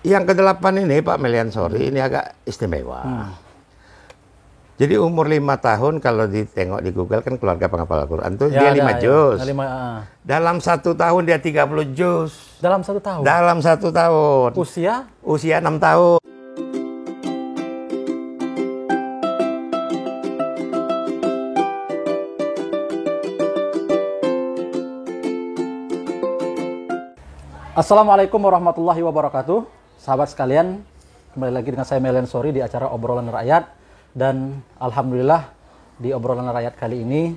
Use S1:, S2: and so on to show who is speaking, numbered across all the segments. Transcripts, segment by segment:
S1: Yang ke-8 ini Pak Meliansori ini agak istimewa. Jadi umur 5 tahun kalau ditengok di Google kan keluarga penghafal Al-Quran tuh dia 5 juz. Dalam 1 tahun dia 30 juz.
S2: Dalam 1 tahun?
S1: Dalam 1 tahun.
S2: Usia?
S1: Usia 6 tahun.
S2: Assalamualaikum warahmatullahi wabarakatuh. Sahabat sekalian, kembali lagi dengan saya Meliansori di acara Obrolan Rakyat. Dan alhamdulillah di Obrolan Rakyat kali ini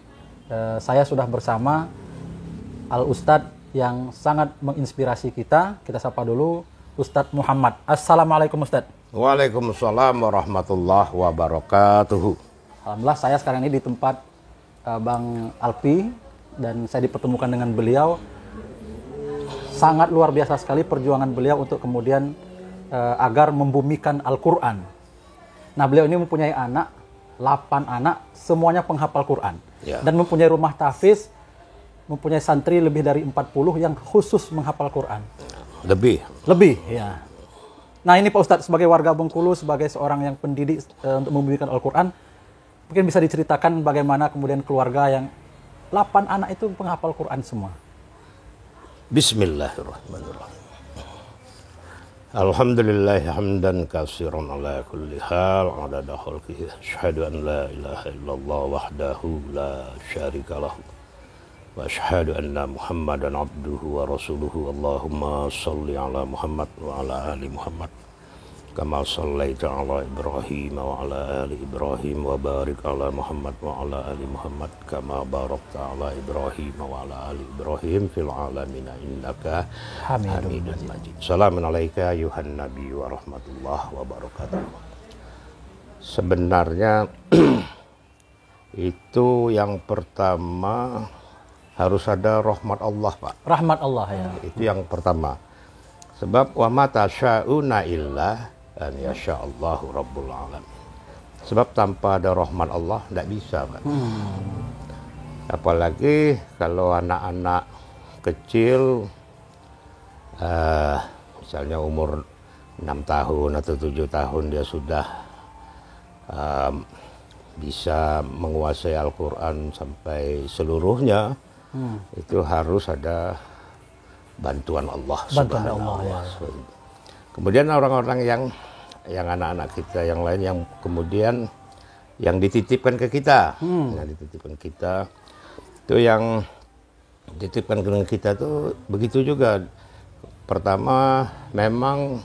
S2: saya sudah bersama Al-Ustadz yang sangat menginspirasi kita. Kita sapa dulu Ustadz Muhammad. Assalamualaikum Ustadz.
S1: Waalaikumsalam warahmatullahi wabarakatuh.
S2: Alhamdulillah saya sekarang ini di tempat Bang Alpi dan saya dipertemukan dengan beliau. Sangat luar biasa sekali perjuangan beliau untuk kemudian agar membumikan Al-Quran. Nah, beliau ini mempunyai 8 anak, semuanya penghafal Quran. Ya. Dan mempunyai rumah tahfiz, mempunyai santri lebih dari 40 yang khusus menghafal Quran. Lebih, ya. Nah, ini Pak Ustadz, sebagai warga Bengkulu, sebagai seorang yang pendidik untuk membumikan Al-Quran, mungkin bisa diceritakan bagaimana kemudian keluarga yang 8 anak itu penghafal Quran semua.
S1: Bismillahirrahmanirrahim. Alhamdulillah hamdan katsiran ala kulli hal adada khalqihi asyhadu an la ilaha illallah wahdahu la syarika lahu wa asyhadu anna Muhammadan abduhu wa rasuluhu. Allahumma shalli ala Muhammad wa ala ali Muhammad kama shallaita ala Ibrahim wa ala ali Ibrahim wa barik ala Muhammad wa ala ali Muhammad kama barakta ala Ibrahim wa ala ali Ibrahim fil alamin innaka Hamidun Majid. Salamun alaika ayuhan nabi wa rahmatullahi wa barakatuh. Sebenarnya itu yang pertama harus ada rahmat Allah, Pak.
S2: Rahmat Allah, ya.
S1: Itu yang pertama. Sebab wa ma tasya'una illa an yasha'allahu rabbul alamin. Sebab tanpa ada rahmat Allah tidak bisa, Pak. Apalagi kalau anak-anak kecil misalnya umur 6 tahun atau 7 tahun dia sudah bisa menguasai Al-Quran sampai seluruhnya, itu harus ada bantuan Allah subhanahu wa ta'ala. Kemudian orang-orang yang anak-anak kita yang lain yang kemudian yang dititipkan ke kita, itu yang dititipkan ke kita tuh begitu juga. Pertama memang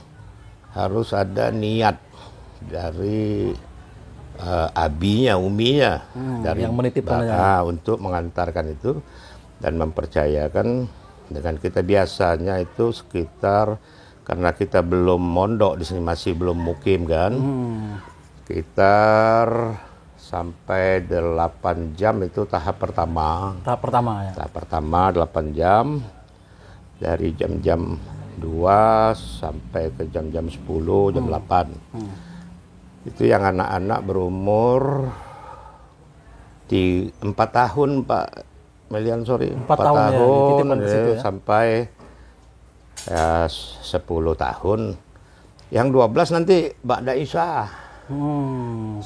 S1: harus ada niat dari abinya, uminya, dari
S2: yang menitipkan
S1: untuk mengantarkan itu dan mempercayakan dengan kita. Biasanya itu sekitar, karena kita belum mondok di sini, masih belum mukim kan, sekitar sampai 8 jam itu tahap pertama.
S2: Ya.
S1: Tahap pertama 8 jam, dari jam-jam 2 sampai ke jam-jam 10, jam 8. Itu yang anak-anak berumur 4 tahun, Pak Meliansori. 4 tahun ya, sampai 10 tahun. Yang 12 nanti ba'da Isya.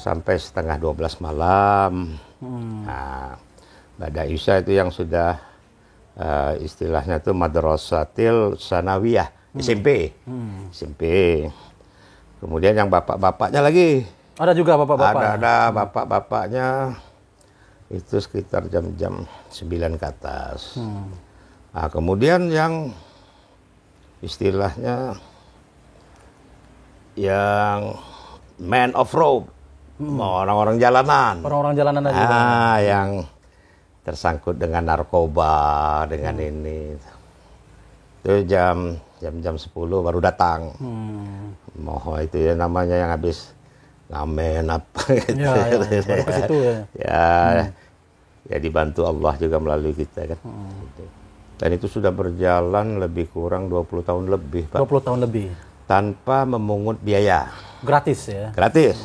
S1: Sampai setengah 12 malam. Nah, ba'da Isya itu yang sudah istilahnya itu madrasatil sanawiyah, SMP. SMP. Kemudian yang bapak-bapaknya lagi.
S2: Ada juga bapak-bapak?
S1: Ada bapak-bapaknya. Itu sekitar jam-jam 9 ke atas. Nah, kemudian yang istilahnya yang man of road, orang-orang jalanan.
S2: Orang-orang jalanan aja.
S1: Yang tersangkut dengan narkoba, dengan ini. Itu jam 10 baru datang. Moho itu ya namanya, yang habis ngamen apa gitu.
S2: Baru ke situ ya.
S1: Ya dibantu Allah juga melalui kita kan. Gitu. Dan itu sudah berjalan lebih kurang 20 tahun lebih, Pak.
S2: 20 tahun lebih.
S1: Tanpa memungut biaya.
S2: Gratis ya?
S1: Gratis.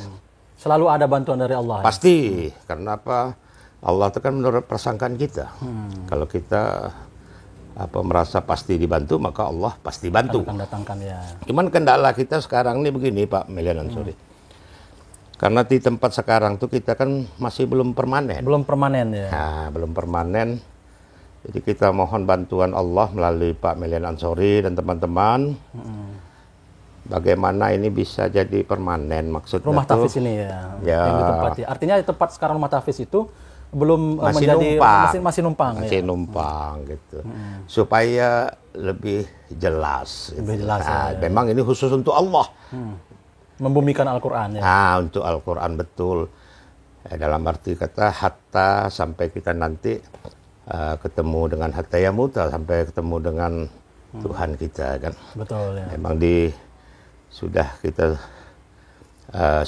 S2: Selalu ada bantuan dari Allah.
S1: Pasti. Karena apa? Allah itu kan menurut persangkaan kita. Kalau kita merasa pasti dibantu, maka Allah pasti bantu.
S2: Akan datangkan ya.
S1: Cuman kendala kita sekarang ini begini Pak Melian Ansori. Karena di tempat sekarang tuh kita kan masih belum permanen.
S2: Belum permanen ya.
S1: Nah, belum permanen. Jadi kita mohon bantuan Allah melalui Pak Melian Ansori dan teman-teman. Bagaimana ini bisa jadi permanen maksudnya
S2: Rumah
S1: tuh,
S2: tahfiz ini ya,
S1: ya.
S2: yang ditempati. Artinya tempat sekarang rumah tahfiz itu belum
S1: masih
S2: menjadi
S1: numpang.
S2: masih numpang
S1: Masih
S2: ya.
S1: numpang gitu. Supaya lebih jelas.
S2: Lebih jelas
S1: Nah,
S2: ya.
S1: memang ini khusus untuk Allah.
S2: Membumikan Al-Qur'an ya.
S1: Nah, untuk Al-Qur'an betul. Dalam arti kata hatta sampai kita nanti ketemu dengan hatta yamuta, sampai ketemu dengan Tuhan kita kan.
S2: Betul ya.
S1: Memang sudah kita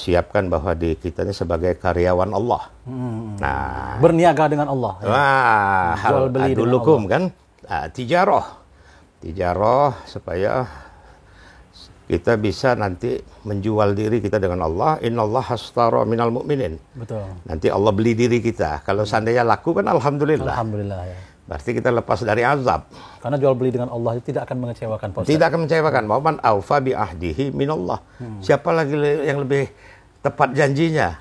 S1: siapkan bahwa kita ini sebagai karyawan Allah. Nah,
S2: Berniaga dengan Allah ya.
S1: wah,
S2: Jual beli dengan
S1: adulukum kan, tijaroh supaya kita bisa nanti menjual diri kita dengan Allah. Innallah hastara minal mu'minin.
S2: Betul.
S1: Nanti Allah beli diri kita. Kalau seandainya laku kan alhamdulillah.
S2: Alhamdulillah ya.
S1: Berarti kita lepas dari azab.
S2: Karena jual beli dengan Allah itu tidak akan mengecewakan Pak Ustaz.
S1: Tidak akan mengecewakan. Man aufa bi ahdihi minallah. Siapa lagi yang lebih tepat janjinya?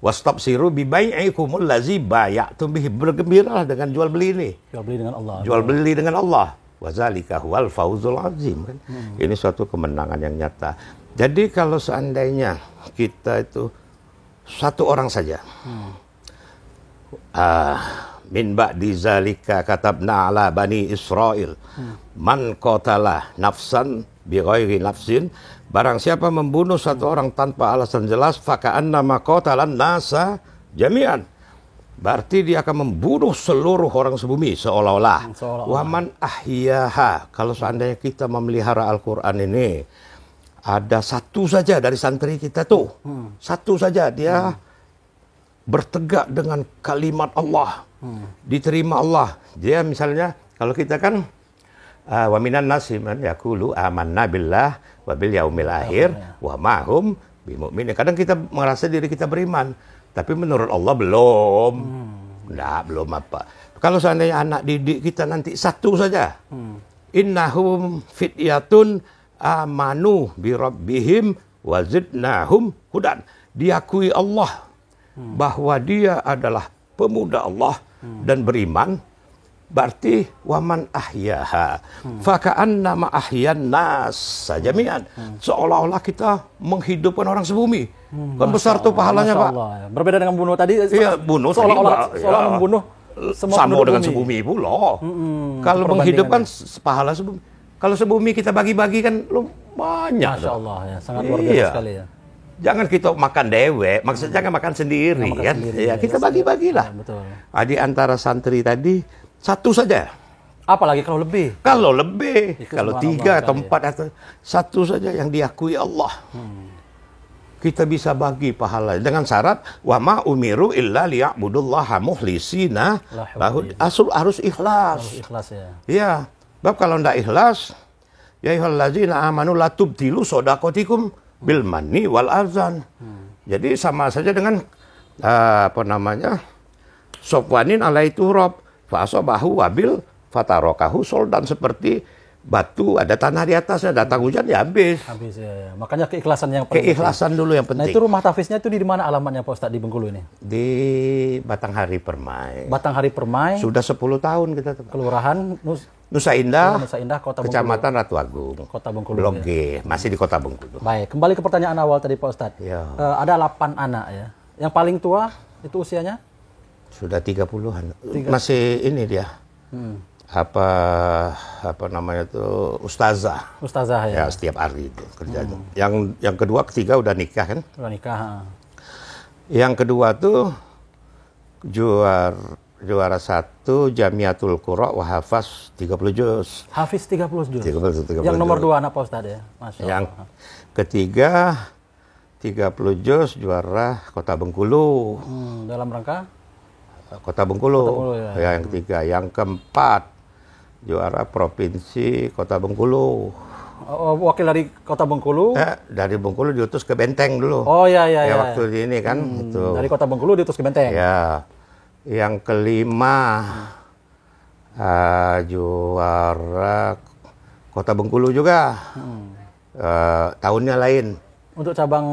S1: Wastabsiru bi bai'ikumul lazi bay'atum bihi. Bergembiralah dengan jual beli ini.
S2: Jual beli dengan Allah.
S1: Jual beli dengan Allah. Wazalika huwal fauzul azim kan. Ini suatu kemenangan yang nyata. Jadi kalau seandainya kita itu satu orang saja. Min ba'di zalika katabna ala bani Israel man qatala nafsan bi ghairi nafsin, barang siapa membunuh satu orang tanpa alasan jelas faka'annama qatalan nasa jami'an, berarti dia akan membunuh seluruh orang sebumi seolah-olah. Waman ahyaha, kalau seandainya kita memelihara Al-Qur'an ini, ada satu saja dari santri kita tuh, satu saja dia bertegak dengan kalimat Allah, diterima Allah. Dia misalnya, kalau kita kan wa minan nasi man yaqulu amanna billah wa bil yaumil akhir wa ma hum bimumin. Kadang kita merasa diri kita beriman, tapi menurut Allah belum. Belum apa. Kalau seandainya anak didik kita nanti satu saja. Innahum fityatun amanu bi rabbihim wa zidnahum hudan. Diakui Allah bahwa dia adalah pemuda Allah dan beriman, berarti waman ahyaha faka'annama ahyan nas jami'an, seolah-olah kita menghidupkan orang sebumi. Kan besar tuh pahalanya Pak.
S2: Allah. Berbeda dengan bunuh tadi.
S1: Iya, bunuh
S2: seolah membunuh semua
S1: sama dengan sebumi pula. Kalau menghidupkan pahala sebumi. Kalau sebumi kita bagi-bagi kan banyak.
S2: Masya Allah ya, sangat luar biasa sekali ya.
S1: Jangan kita makan dewek, maksudnya jangan makan sendiri kan. Ya, kita bagi-bagilah.
S2: Ya, betul.
S1: Di antara santri tadi satu saja.
S2: Apalagi kalau lebih.
S1: Kalau lebih, kalau 3 atau 4
S2: ya.
S1: atau satu saja yang diakui Allah. Kita bisa bagi pahala dengan syarat wa ma umiru illa liya'budullaha mukhlisina lahu, harus ikhlas.
S2: Harus ikhlas ya.
S1: Iya. Sebab kalau enggak ikhlas, ya ayyuhallazina amanu la tubtilu shadaqatikum bil manni wal azan. Jadi sama saja dengan Sofwanin alai turab fa asabahu wabil fatarokahu soldan, seperti batu ada tanah di atasnya, datang hujan ya habis.
S2: Habis ya. Makanya keikhlasan yang penting.
S1: Keikhlasan dulu yang penting.
S2: Nah, itu rumah tahfiznya itu di mana alamatnya Pak Ustadz di Bengkulu ini?
S1: Di Batanghari Permai.
S2: Batanghari Permai.
S1: Sudah 10 tahun kita.
S2: Kelurahan
S1: Nusa Indah,
S2: Kota Bengkulu.
S1: Kecamatan Ratu Agung.
S2: Kota Bengkulu.
S1: Blok G, masih di Kota Bengkulu.
S2: Baik, kembali ke pertanyaan awal tadi Pak Ustadz.
S1: Ya.
S2: Ada 8 anak ya. Yang paling tua itu usianya?
S1: Sudah 30-an. Masih ini dia. Apa namanya tuh, ustazah.
S2: Ustazah ya.
S1: Ya, setiap hari itu kerjanya. Yang kedua, ketiga udah nikah kan?
S2: Udah nikah.
S1: Yang kedua tuh juara 1 Jamiatul Qura wa hafaz 30 juz.
S2: Hafiz 30 juz.
S1: 30
S2: Yang nomor
S1: juz.
S2: 2 anak Pak Ustadz ya. Masya
S1: Yang
S2: Allah.
S1: ketiga 30 juz juara Kota Bengkulu.
S2: Dalam rangka?
S1: Kota Bengkulu.
S2: ya.
S1: Ya, yang ketiga. Yang keempat juara Provinsi Kota Bengkulu.
S2: Wakil dari Kota Bengkulu.
S1: Dari Bengkulu diutus ke Benteng dulu.
S2: Oh ya.
S1: Waktu ini kan itu.
S2: Dari Kota Bengkulu diutus ke Benteng.
S1: Ya. Yang kelima juara Kota Bengkulu juga. Tahunnya lain.
S2: Untuk cabang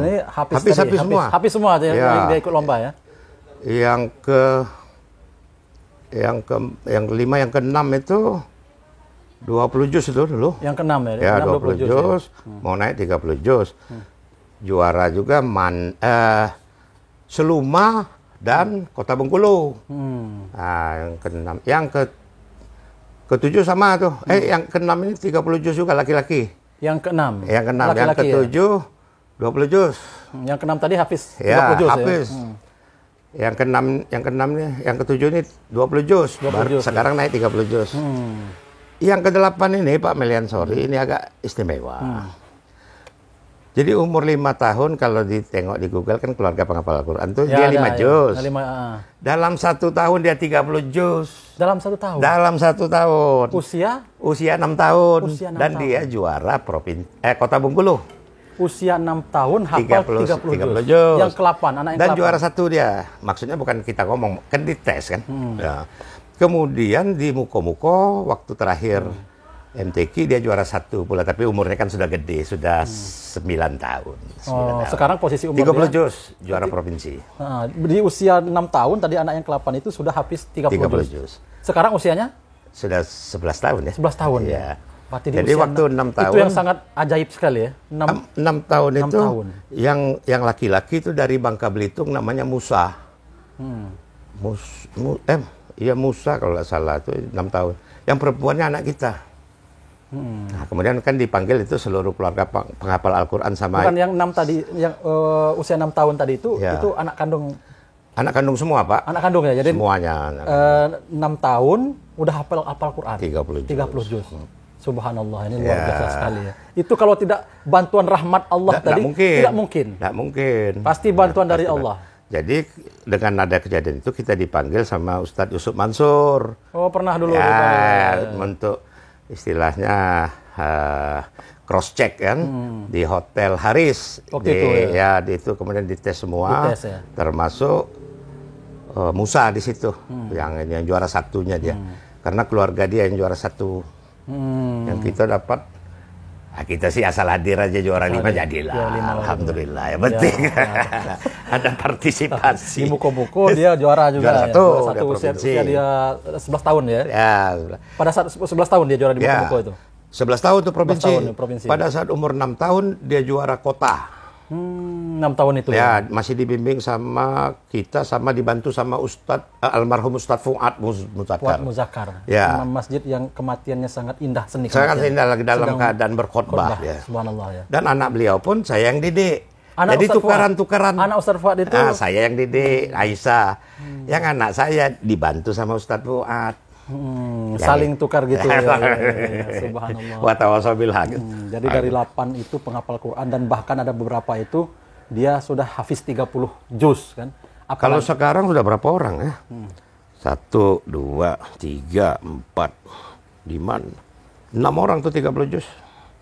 S2: ini
S1: Hafiz semua.
S2: Hafiz semua
S1: Ya.
S2: dia ikut lomba ya.
S1: Yang kelima, yang keenam itu 20 juz itu dulu.
S2: Yang keenam ya.
S1: Ya,
S2: 20
S1: juz. Mau naik 30 juz. Juara juga Seluma dan Kota Bengkulu. Nah, yang keenam. Yang ketujuh sama tuh. Yang keenam ini 30 juz juga laki-laki.
S2: Yang keenam.
S1: Yang keenam. Yang
S2: Laki-laki
S1: ketujuh 20 juz.
S2: Yang keenam tadi Hafiz 30
S1: Ya,
S2: juz
S1: Hafiz.
S2: ya.
S1: Yang keenam nih, yang ketujuh ini 20 juz.
S2: 20 juz,
S1: Sekarang naik 30 juz. Yang kedelapan ini Pak Meliansori ini agak istimewa. Jadi umur 5 tahun kalau ditengok di Google kan keluarga penghafal Al-Quran tuh dia 5 juz. Dalam 1 tahun dia 30 juz.
S2: Dalam 1 tahun?
S1: Dalam 1 tahun. Usia 6 tahun. Dan dia juara Kota Bengkulu.
S2: Usia 6 tahun hafal 30 juz. Yang ke-8, anak yang
S1: Dan
S2: ke-8.
S1: juara 1 dia. Maksudnya bukan kita ngomong, kan dites kan. Ya. Kemudian di Muko-Muko waktu terakhir MTQ dia juara 1 pula, tapi umurnya kan sudah gede, sudah 9 tahun. 9 tahun.
S2: Sekarang posisi umur
S1: 30 juz juara provinsi.
S2: Di usia 6 tahun tadi anak yang ke-8 itu sudah habis 30 juz. Sekarang usianya?
S1: Sudah 11 tahun ya.
S2: 11 tahun
S1: ya.
S2: Jadi
S1: waktu 6 tahun.
S2: Itu yang sangat ajaib sekali ya.
S1: 6 tahun itu yang laki-laki itu dari Bangka Belitung namanya Musa. Musa kalau nggak salah itu 6 tahun. Yang perempuannya anak kita. Nah, kemudian kan dipanggil itu seluruh keluarga penghafal Al-Quran sama.
S2: Bukan yang 6 tadi, yang usia 6 tahun tadi itu anak kandung.
S1: Anak kandung semua Pak.
S2: Anak kandung ya, jadi
S1: semuanya.
S2: 6 tahun udah hafal Quran.
S1: 30
S2: juz. Subhanallah, ini luar biasa sekali ya. Itu kalau tidak bantuan rahmat Allah tadi, tidak mungkin.
S1: Tidak mungkin.
S2: Pasti bantuan dari Allah.
S1: Jadi dengan ada kejadian itu kita dipanggil sama Ustadz Yusuf Mansur.
S2: Oh, pernah dulu.
S1: Untuk istilahnya cross check kan di Hotel Haris. Itu kemudian dites semua, termasuk Musa di situ, yang juara satunya dia. Karena keluarga dia yang juara 1. Yang kita dapat, kita sih asal hadir aja juara 5 jadilah. Alhamdulillah ya, penting. Ada partisipasi.
S2: Di Muko-Muko dia juara juga.
S1: Juara 1
S2: usia dia 11 tahun ya. Pada saat 11 tahun dia juara di Muko-Muko itu.
S1: 11 tahun itu provinsi. Pada saat umur 6 tahun dia juara kota.
S2: 6 tahun itu
S1: ya. Masih dibimbing sama kita, sama dibantu sama almarhum Ustadz Fuad
S2: Muzakkar.
S1: Ya.
S2: Masjid yang kematiannya sangat indah seni.
S1: Sangat indah lagi dalam keadaan berkhotbah ya.
S2: Subhanallah ya.
S1: Dan anak beliau pun saya yang didik. Jadi tukaran-tukaran.
S2: Anak Ustadz Fuad itu
S1: saya yang didik, Aisyah. Yang anak saya dibantu sama Ustadz Fuad.
S2: Saling tukar gitu ya. Subhanallah.
S1: Wa tawassaw bil haq.
S2: Jadi dari 8 itu penghafal Quran, dan bahkan ada beberapa itu dia sudah hafiz 30 juz kan.
S1: Kalau sekarang sudah berapa orang ya? 1, 2, 3, 4, 5, 6 orang tuh 30 juz.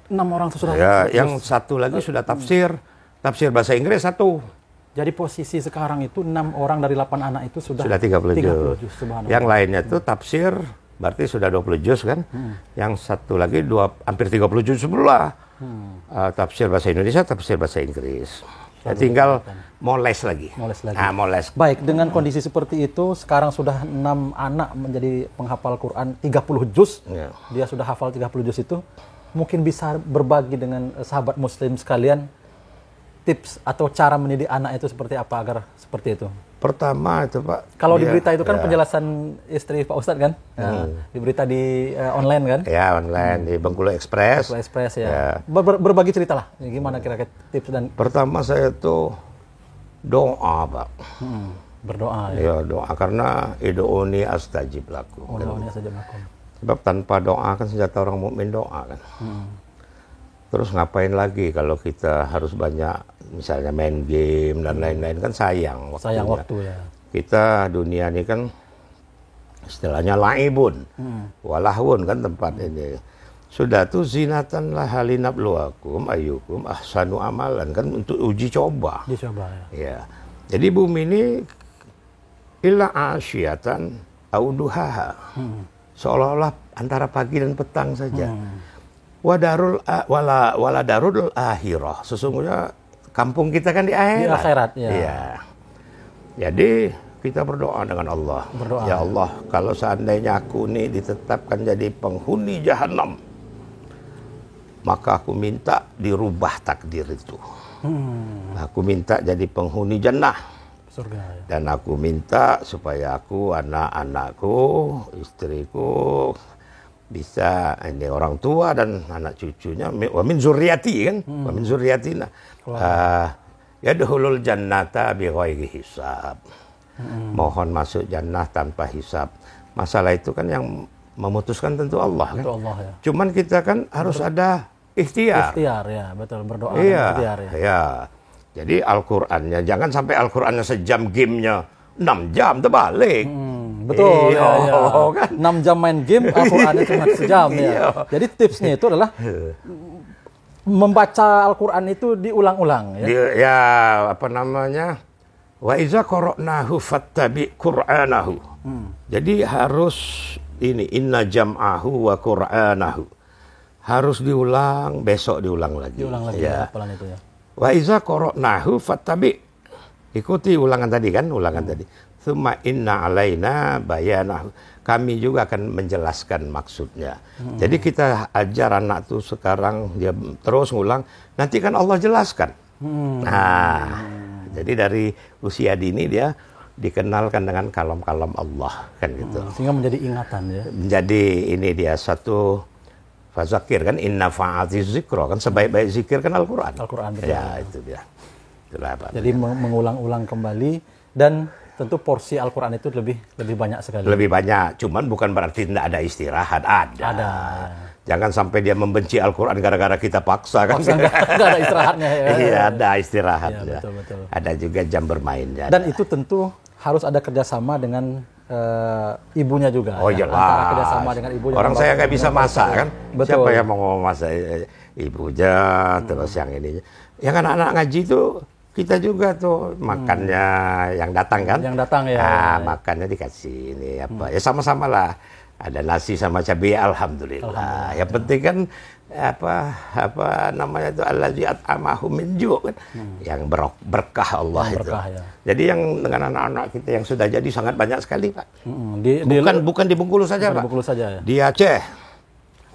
S2: 6 orang tuh sudah.
S1: Ya, yang satu lagi sudah tafsir bahasa Inggris 1.
S2: Jadi posisi sekarang itu 6 orang dari 8 anak itu sudah
S1: 30 juz. Yang lainnya itu tafsir berarti sudah 20 juz kan. Yang satu lagi hampir 30 juz pula. Tafsir bahasa Indonesia, tafsir bahasa Inggris. Tinggal moles lagi. Moles.
S2: Baik, dengan kondisi seperti itu sekarang sudah 6 anak menjadi penghafal Quran 30 juz. Dia sudah hafal 30 juz itu. Mungkin bisa berbagi dengan sahabat muslim sekalian tips atau cara mendidik anak itu seperti apa agar seperti itu? Pertama itu Pak. Kalau di berita itu kan penjelasan istri Pak Ustadz kan? Di berita di online kan?
S1: Ya online di Bengkulu Express.
S2: Bengkulu Express ya. Berbagi cerita lah. Gimana kira-kira tips dan?
S1: Pertama saya tuh doa Pak.
S2: Berdoa
S1: ya. Ya doa karena idu'uni astajib lakum.
S2: Idu'uni astajib lakum.
S1: Sebab tanpa doa kan senjata orang mukmin doa kan. Terus ngapain lagi kalau kita harus banyak misalnya main game dan lain-lain, kan sayang waktunya.
S2: Sayang waktu ya.
S1: Kita dunia ini kan istilahnya laibun, walahun kan tempat ini. Sudah tuh zinatan lah halinabluwakum ayyukum ahsanu amalan, kan untuk uji coba.
S2: Dicoba
S1: ya. Jadi bumi ini illa asyatan auduhaha. seolah-olah antara pagi dan petang saja. Wala darul akhirah. Sesungguhnya kampung kita kan di akhirat.
S2: Di akhirat, ya.
S1: Iya. Jadi kita berdoa dengan Allah.
S2: Berdoa.
S1: Ya Allah, kalau seandainya aku ini ditetapkan jadi penghuni jahanam, maka aku minta dirubah takdir itu. Aku minta jadi penghuni jannah.
S2: Surga. Ya.
S1: Dan aku minta supaya aku, anak-anakku, istriku bisa, ini orang tua dan anak cucunya, wa min zurriyati kan, wa min zurriyatina. Yadkhulul jannata bighairi hisab. Mohon masuk jannah tanpa hisab. Masalah itu kan yang memutuskan tentu Allah kan.
S2: Allah, ya.
S1: Cuman kita kan harus ada ikhtiar.
S2: Ikhtiar, ya, betul, berdoa
S1: Iya,
S2: dan ikhtiar, ya.
S1: ya. Jadi Al-Qur'annya jangan sampai Al-Qur'annya sejam, gamenya 6 jam terbalik.
S2: Betul,
S1: Iya,
S2: ya.
S1: kan?
S2: 6 jam main game, Al-Qur'annya cuma sejam, ya.
S1: Iya.
S2: Jadi tipsnya itu adalah membaca Al-Qur'an itu diulang-ulang, ya.
S1: Ya, apa namanya? Wa iza qara'nahu fattabi qur'anahu. Jadi harus ini, inna jam'ahu wa qur'anahu. Harus diulang, besok diulang lagi.
S2: Diulang lagi,
S1: ya.
S2: hafalan itu, ya.
S1: Wa iza qara'nahu fattabi. Ikuti ulangan tadi kan, ulangan tadi. Tsumma inna alaina bayanahu. Kami juga akan menjelaskan maksudnya. Jadi kita ajar anak tuh sekarang dia terus ngulang, nanti kan Allah jelaskan. Nah, jadi dari usia dini dia dikenalkan dengan kalam-kalam Allah kan gitu.
S2: Sehingga menjadi ingatan, ya.
S1: Menjadi ini dia satu fazakir kan, inna fa'ati zikra kan, sebaik-baik zikir kan Al-Qur'an.
S2: Al-Qur'an, betul.
S1: Ya, itu dia. Itulah apa.
S2: Jadi mengulang-ulang kembali, dan tentu porsi Al-Qur'an itu lebih banyak sekali.
S1: Lebih banyak, cuman bukan berarti tidak ada istirahat, ada.
S2: Ada.
S1: Jangan sampai dia membenci Al-Qur'an gara-gara kita paksa kan.
S2: Nggak ada istirahatnya, ya.
S1: Iya, ada istirahat.
S2: Iya, betul.
S1: Ada juga jam bermainnya.
S2: Dan itu tentu harus ada kerjasama dengan ibunya juga.
S1: Oh
S2: ya.
S1: jelas.
S2: Antara kerjasama dengan ibunya.
S1: Orang saya nggak bisa masak kan.
S2: Betul.
S1: Siapa yang mau masak? Ibunya, terus yang ini. Yang anak-anak ngaji itu kita juga tuh makannya yang datang kan.
S2: Yang datang, ya.
S1: Nah, makannya dikasih ini apa. Ya sama-sama lah. Ada nasi sama cabai, alhamdulillah. Yang penting kan apa namanya itu, allazi at'amahu min ju' kan. Yang berkah Allah itu.
S2: Berkah, ya.
S1: Jadi yang dengan anak-anak kita yang sudah jadi sangat banyak sekali, Pak. Bukan di Bengkulu saja, Pak.
S2: Di Bengkulu saja, ya.
S1: Di Aceh,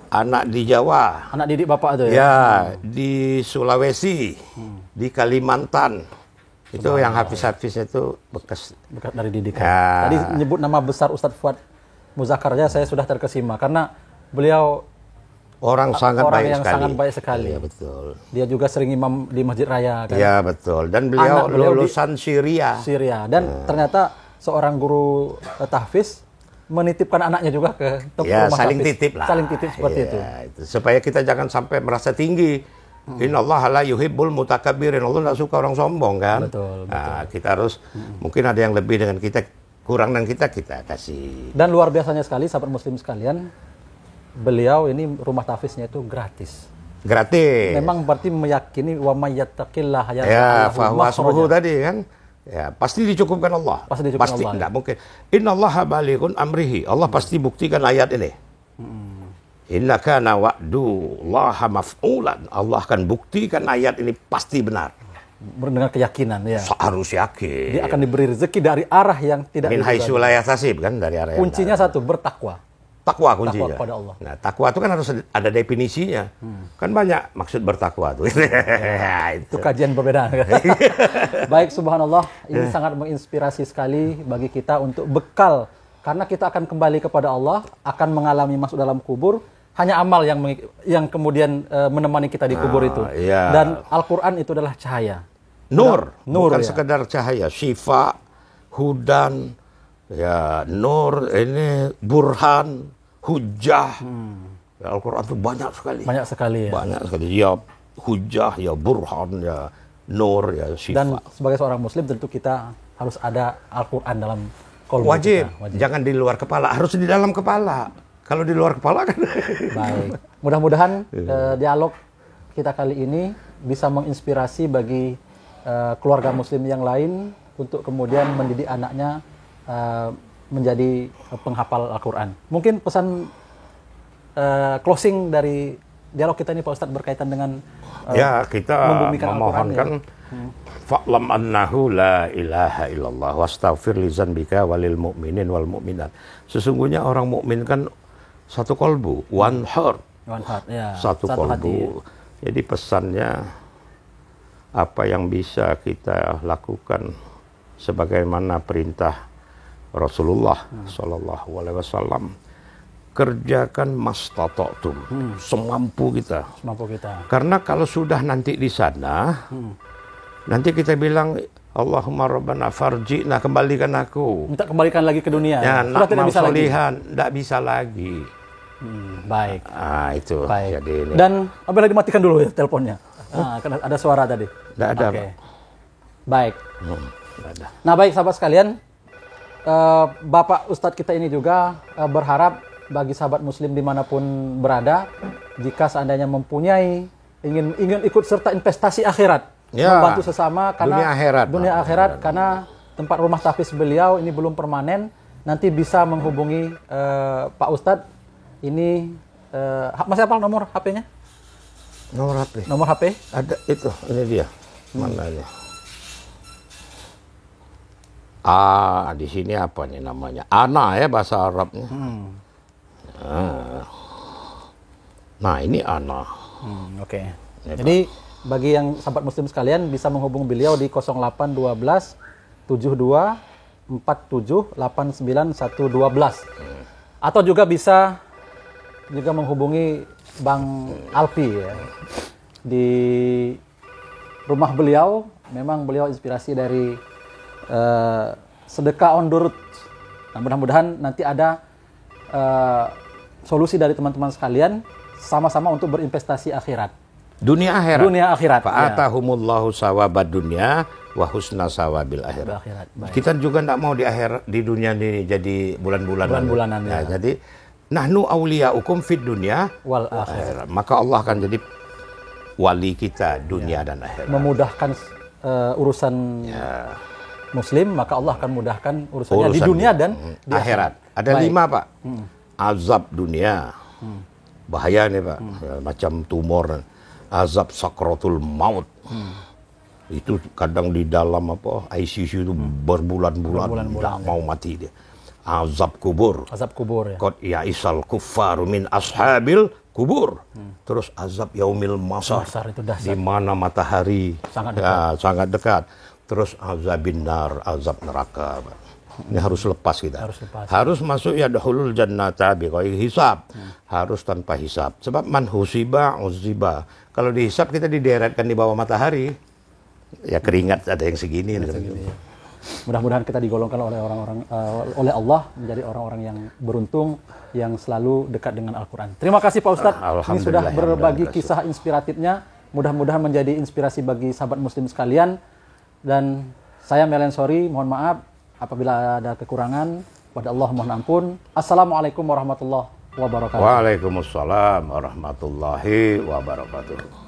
S1: anak di Jawa.
S2: Anak didik Bapak itu, ya.
S1: Ya, di Sulawesi, di Kalimantan. Itu yang habis-habisnya itu bekas
S2: dari didikan.
S1: Ya.
S2: Tadi nyebut nama besar Ustadz Fuad Muzakarja, saya sudah terkesima karena beliau
S1: orang
S2: yang sangat baik sekali.
S1: Iya, betul.
S2: Dia juga sering imam di Masjid Raya kan.
S1: Iya, betul. Dan beliau lulusan Syria.
S2: Dan ternyata seorang guru tahfiz menitipkan anaknya juga ke
S1: Ya,
S2: rumah
S1: saling
S2: tahfiz.
S1: titip lah.
S2: Saling titip seperti itu.
S1: Supaya kita jangan sampai merasa tinggi. Innallaha la yuhibbul mutakabbirin. Allah tidak suka orang sombong kan.
S2: Betul.
S1: Nah, kita harus mungkin ada yang lebih dengan kita, kurang dengan kita kasih.
S2: Dan luar biasanya sekali sahabat muslim sekalian, beliau ini rumah tahfiznya itu gratis.
S1: Gratis.
S2: Memang berarti meyakini wa may yattaqillaha
S1: ya fahuwa hasbuhu tadi kan. Ya, pasti dicukupkan Allah.
S2: Pasti dicukupkan Allah.
S1: Enggak mungkin. Innallaha balighun amrihi. Allah pasti buktikan ayat ini. Inna kana wa'dullaha maf'ulan. Allah akan buktikan ayat ini pasti benar.
S2: Dengan keyakinan, ya.
S1: Harus yakin.
S2: Dia akan diberi rezeki dari arah yang tidak
S1: min haitsu la yahtasib kan, dari arah yang
S2: kuncinya satu, bertakwa.
S1: Takwa kuncinya.
S2: Takwa kepada Allah.
S1: Nah, takwa itu kan harus ada definisinya. Kan banyak maksud bertakwa tuh.
S2: Itu kajian berbeda. Baik, subhanallah, ini sangat menginspirasi sekali bagi kita untuk bekal, karena kita akan kembali kepada Allah, akan mengalami masuk dalam kubur. Hanya amal yang kemudian menemani kita di kubur itu.
S1: Iya.
S2: Dan Al-Quran itu adalah cahaya.
S1: Nur bukan
S2: ya.
S1: sekedar cahaya. Syifa, hudan, ya nur, ini burhan, hujah. Ya, Al-Quran itu banyak sekali.
S2: Banyak sekali, ya.
S1: Banyak sekali. Ya hujah, ya burhan, ya nur, ya syifa.
S2: Dan sebagai seorang muslim tentu kita harus ada Al-Quran dalam kolbu
S1: Wajib.
S2: kita.
S1: Jangan di luar kepala, harus di dalam kepala. Kalau di luar kepala kan.
S2: Baik. Mudah-mudahan dialog kita kali ini bisa menginspirasi bagi keluarga muslim yang lain untuk kemudian mendidik anaknya menjadi penghafal Al-Quran. Mungkin pesan closing dari dialog kita ini Pak Ustadz berkaitan dengan
S1: kita memohonkan fa'lam annahu la ilaha illallah wastaghfir li dzanbika walil mu'minin wal mu'minat. Sesungguhnya orang mukmin kan satu kolbu, one heart. Satu kolbu. Hati. Jadi pesannya apa yang bisa kita lakukan sebagaimana perintah Rasulullah sallallahu alaihi wasallam, kerjakan mastata'tum, semampu kita. Karena kalau sudah nanti di sana, nanti kita bilang Allahumma rabbana farji'na, kembalikan aku.
S2: Minta kembalikan lagi ke dunia.
S1: Ya, nak tidak bisa lagi. Tidak bisa lagi.
S2: Baik.
S1: Itu.
S2: Baik.
S1: Jadi ini.
S2: Dan apabila dimatikan dulu ya teleponnya. Karena ada suara tadi.
S1: Tidak ada.
S2: Okay. Baik.
S1: Ada.
S2: Nah baik sahabat sekalian, Bapak Ustadz kita ini juga berharap bagi sahabat muslim dimanapun berada, jika seandainya mempunyai ingin ikut serta investasi akhirat, membantu sesama karena dunia akhirat karena tempat rumah tahfiz beliau ini belum permanen, nanti bisa menghubungi Pak Ustadz ini masih apa nomor HP-nya? Nomor HP?
S1: Ada itu, ini dia. Mana ini? Di sini apa nih namanya? Ana ya bahasa Arabnya. Nah, ini Ana.
S2: Oke. Jadi bagi yang sahabat muslim sekalian bisa menghubungi beliau di 0812 72 47 89 112. Atau juga bisa menghubungi Bang Alpi ya. Di rumah beliau, memang beliau inspirasi dari sedekah on the road. Nah, mudah-mudahan nanti ada solusi dari teman-teman sekalian sama-sama untuk berinvestasi akhirat.
S1: Dunia akhirat.
S2: Fa'atahumullahu
S1: sawabad dunya wa husna sawabil akhirat. Kita juga tidak mau di dunia ini jadi bulan-bulanan. Jadi nahnu awliyaukum fid dunya wal akhirat. Maka Allah akan jadi wali kita dunia dan akhirat.
S2: Memudahkan urusan muslim, maka Allah akan mudahkan urusannya di dunia dan di akhirat.
S1: Ada 5 Pak. Azab dunia. Bahaya nih Pak. Macam tumor. Azab sakratul maut. Itu kadang di dalam ICU itu berbulan-bulan tidak mau mati dia. Azab kubur ya. Qad ya'isal kuffaru min ashabil kubur. Terus azab yaumil masar
S2: itu dahsyat.
S1: Di mana matahari sangat dekat. Terus azabin nar, azab neraka. Ini harus lepas kita. Harus masuk ya dahulul jannata biqairi hisab. Harus tanpa hisab. Sebab man husiba uziba. Kalau dihisab kita dideretkan di bawah matahari. Ya keringat ada yang segini.
S2: Mudah-mudahan kita digolongkan oleh Allah menjadi orang-orang yang beruntung, yang selalu dekat dengan Al-Quran. Terima kasih Pak Ustadz. Ini sudah berbagi kisah inspiratifnya. Mudah-mudahan menjadi inspirasi bagi sahabat muslim sekalian. Dan saya Melen Sorry, mohon maaf apabila ada kekurangan. Pada Allah mohon ampun. Assalamualaikum warahmatullahi wabarakatuh.
S1: Waalaikumsalam warahmatullahi wabarakatuh.